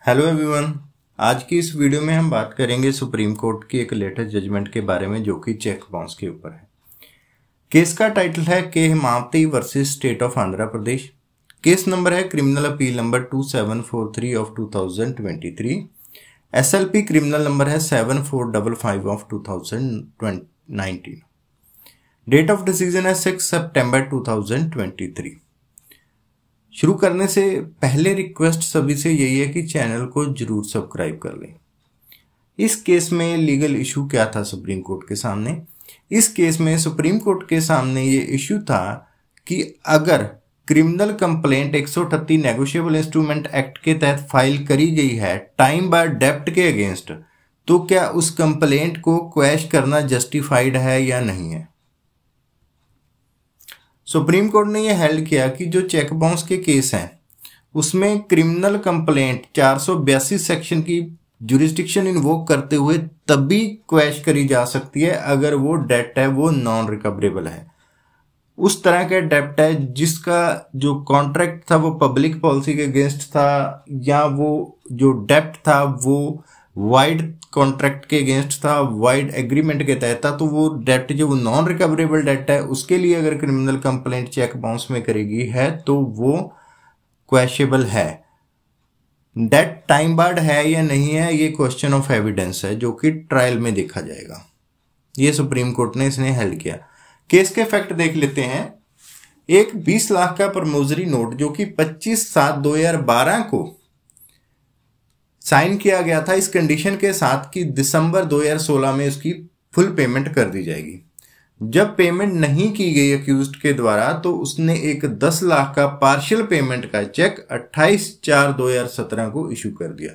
Hello everyone. आज की इस वीडियो में हम बात करेंगे सुप्रीम कोर्ट की एक लेटेस्ट जजमेंट के बारे में जो कि चेक बाउंस के ऊपर है। केस का टाइटल है के Hemavati versus state of Andhra Pradesh. Case number है criminal appeal number 2743 of 2023। SLP criminal number है 7455 ऑफ 2019। डेट ऑफ डिसीजन है 6 सितंबर 2023। शुरू करने से पहले रिक्वेस्ट सभी से यही है कि चैनल को जरूर सब्सक्राइब कर लें। इस केस में लीगल इशू क्या था सुप्रीम कोर्ट के सामने? इस केस में सुप्रीम कोर्ट के सामने ये इशू था कि अगर criminal complaint 138 negotiable instrument act के तहत फाइल करी गई है टाइम बार डेप्ट के अगेंस्ट, तो क्या उस कंप्लेंट को क्वैश करना जस्टिफाइड है या नहीं है। सुप्रीम कोर्ट ने यह हेल्ड किया कि जो चेक बाउंस के केस हैं उसमें क्रिमिनल कंप्लेंट 482 सेक्शन की जुरिस्डिक्शन इन्वोक करते हुए तभी क्वैश करी जा सकती है अगर वो डेट है वो नॉन रिकवरेबल है। उस तरह का डेप्ट है जिसका जो कॉन्ट्रैक्ट था वो पब्लिक पॉलिसी के अगेंस्ट था, या वो जो डेप्ट था वो वाइड कॉन्ट्रैक्ट के अगेंस्ट था, वाइड एग्रीमेंट के तहत था। तो वो डेप्ट जो वो नॉन रिकवरेबल डेट है उसके लिए अगर क्रिमिनल कंप्लेंट चेक बाउंस में करेगी है तो वो क्वैशेबल है। डेट टाइम बार्ड है या नहीं है ये क्वेश्चन ऑफ एविडेंस है जो कि ट्रायल में देखा जाएगा। ये सुप्रीम कोर्ट ने इसने हेल्ड किया। केस के फैक्ट देख लेते हैं। एक 20 लाख का प्रमोजरी नोट जो कि 25/7/2012 को साइन किया गया था इस कंडीशन के साथ कि दिसंबर 2016 में उसकी फुल पेमेंट कर दी जाएगी। जब पेमेंट नहीं की गई अक्यूज्ड के द्वारा तो उसने एक 10 लाख का पार्शियल पेमेंट का चेक 28/4/2017 को इशू कर दिया।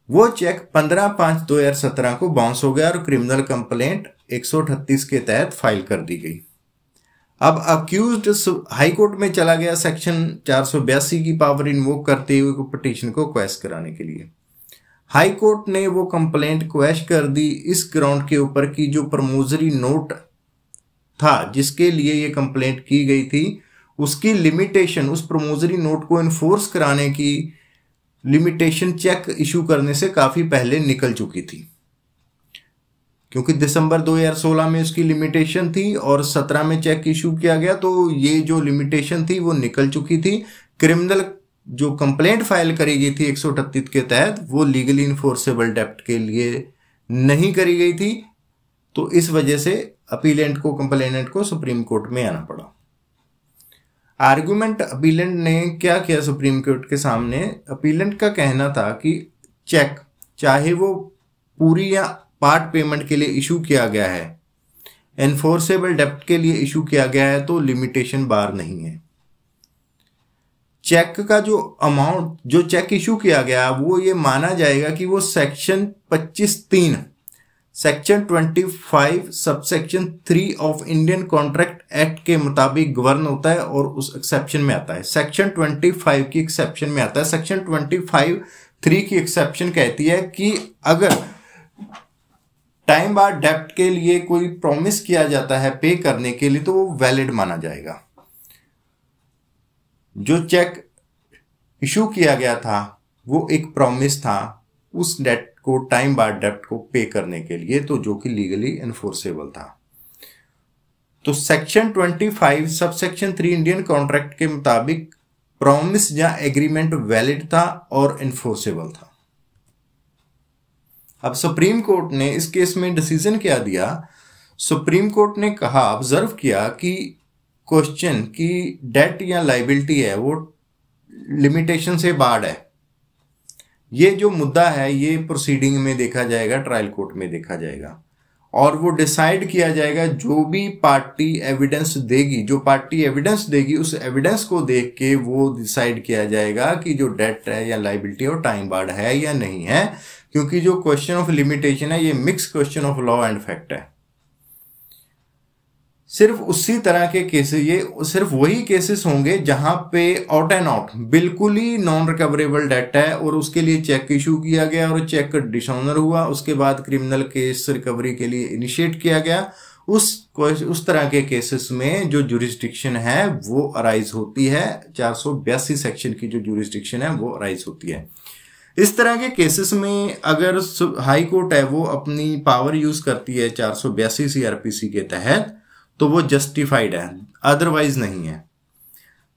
वो चेक 15/5/2017 को बाउंस हो गया और क्रिमिनल कंप्लेंट 138 के तहत फाइल कर दी गई। अब अक्यूज्ड हाई कोर्ट में चला गया सेक्शन 482 की पावर इन्वोक करते हुए पिटीशन को क्वैश कराने के लिए। हाई कोर्ट ने वो कंप्लेंट क्वैश कर दी इस ग्राउंड के ऊपर कि जो प्रमोजरी नोट था जिसके लिए ये कंप्लेंट की गई थी उसकी लिमिटेशन, उस प्रमोजरी नोट को इन्फोर्स कराने की लिमिटेशन चेक इशू करने से काफी पहले निकल चुकी थी, क्योंकि दिसंबर 2016 में उसकी लिमिटेशन थी और 17 में चेक इशू किया गया तो ये जो लिमिटेशन थी वो निकल चुकी थी। क्रिमिनल जो कंप्लेंट फाइल करी गई थी 138 के तहत वो लीगली इन्फोर्सेबल डेप्ट के लिए नहीं करी गई थी, तो इस वजह से अपीलेंट को कंप्लेनेंट को सुप्रीम कोर्ट में आना पड़ा। आर्गुमेंट अपीलेंट ने क्या किया सुप्रीम कोर्ट के सामने? अपीलेंट का कहना था कि चेक चाहे वो पूरी या पार्ट पेमेंट के लिए इशू किया गया है, एनफोर्सेबल डेप्ट के लिए इशू किया गया है तो लिमिटेशन बार नहीं है। चेक का जो अमाउंट जो चेक इशू किया गया वो ये माना जाएगा कि वो section 25(3) section 25 subsection 3 of Indian contract act के मुताबिक गवर्न होता है और उस एक्सेप्शन में आता है। सेक्शन 25 की एक्सेप्शन में आता है। सेक्शन 25(3) की एक्सेप्शन कहती है कि अगर टाइम बार डेप्ट के लिए कोई प्रॉमिस किया जाता है पे करने के लिए तो वो वैलिड माना जाएगा। जो चेक इशू किया गया था वो एक प्रॉमिस था उस डेट को, टाइम बार डेप्ट को पे करने के लिए, तो जो कि लीगली एनफोर्सेबल था। तो सेक्शन 25 सबसेक्शन 3 इंडियन कॉन्ट्रैक्ट के मुताबिक प्रॉमिस या एग्रीमेंट वैलिड था और एनफोर्सेबल था। अब सुप्रीम कोर्ट ने इस केस में डिसीजन क्या दिया? सुप्रीम कोर्ट ने कहा, ऑब्जर्व किया कि क्वेश्चन की डेट या लाइबिलिटी है वो लिमिटेशन से बार्ड है। ये जो मुद्दा है ये प्रोसीडिंग में देखा जाएगा, ट्रायल कोर्ट में देखा जाएगा और वो डिसाइड किया जाएगा। जो भी पार्टी एविडेंस देगी, जो पार्टी एविडेंस देगी उस एविडेंस को देख के वो डिसाइड किया जाएगा कि जो डेट है या लाइबिलिटी है वो टाइम बार्ड है या नहीं है, क्योंकि जो क्वेश्चन ऑफ लिमिटेशन है ये mix question of law and fact है। सिर्फ उसी तरह के केसेस, ये सिर्फ वही केसेस होंगे जहां पे आउट एंड आउट बिल्कुल ही नॉन रिकवरेबल डेट है और उसके लिए चेक इशू किया गया और चेक डिसऑनर हुआ, उसके बाद क्रिमिनल केस रिकवरी के लिए इनिशिएट किया गया उस तरह के केसेस में जो जुरिस्डिक्शन है वो अराइज होती है, 482 सेक्शन की जो जुरिस्डिक्शन है वो अराइज होती है। इस तरह के केसेस में अगर हाई कोर्ट है वो अपनी पावर यूज करती है 482 सीआरपीसी के तहत, तो वो जस्टिफाइड है, अदरवाइज नहीं है।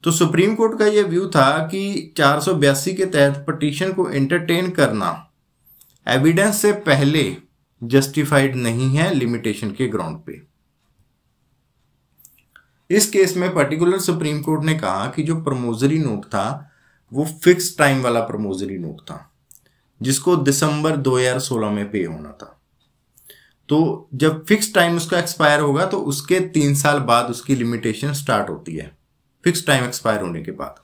तो सुप्रीम कोर्ट का ये व्यू था कि 482 के तहत पिटीशन को एंटरटेन करना एविडेंस से पहले जस्टिफाइड नहीं है लिमिटेशन के ग्राउंड पे। इस केस में पर्टिकुलर सुप्रीम कोर्ट ने कहा कि जो प्रमोजरी नोट था वो फिक्स टाइम वाला प्रमोजरी नोट था, जिसको दिसंबर 2016 में पे होना था। तो जब फिक्स टाइम उसका एक्सपायर होगा तो उसके 3 साल बाद उसकी लिमिटेशन स्टार्ट होती है, फिक्स टाइम एक्सपायर होने के बाद।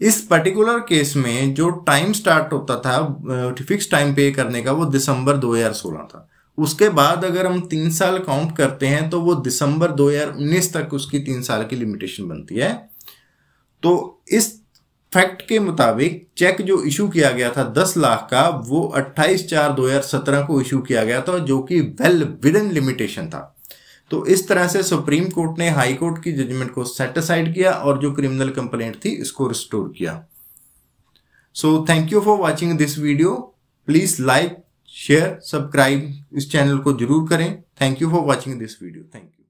इस पर्टिकुलर केस में जो टाइम स्टार्ट होता था फिक्स टाइम पे करने का वो दिसंबर 2016 था। उसके बाद अगर हम 3 साल काउंट करते हैं तो वो दिसंबर 2019 तक उसकी 3 साल की लिमिटेशन बनती है। तो इस फैक्ट के मुताबिक चेक जो इशू किया गया था 10 लाख का, वो 28/4/2017 को इशू किया गया था, जो कि वेल विद इन लिमिटेशन था। तो इस तरह से सुप्रीम कोर्ट ने हाई कोर्ट की जजमेंट को सेट असाइड किया और जो क्रिमिनल कंप्लेंट थी इसको रिस्टोर किया। So thank you for watching this video. Please like, share, subscribe इस चैनल को जरूर करें। Thank you for watching this video. Thank you.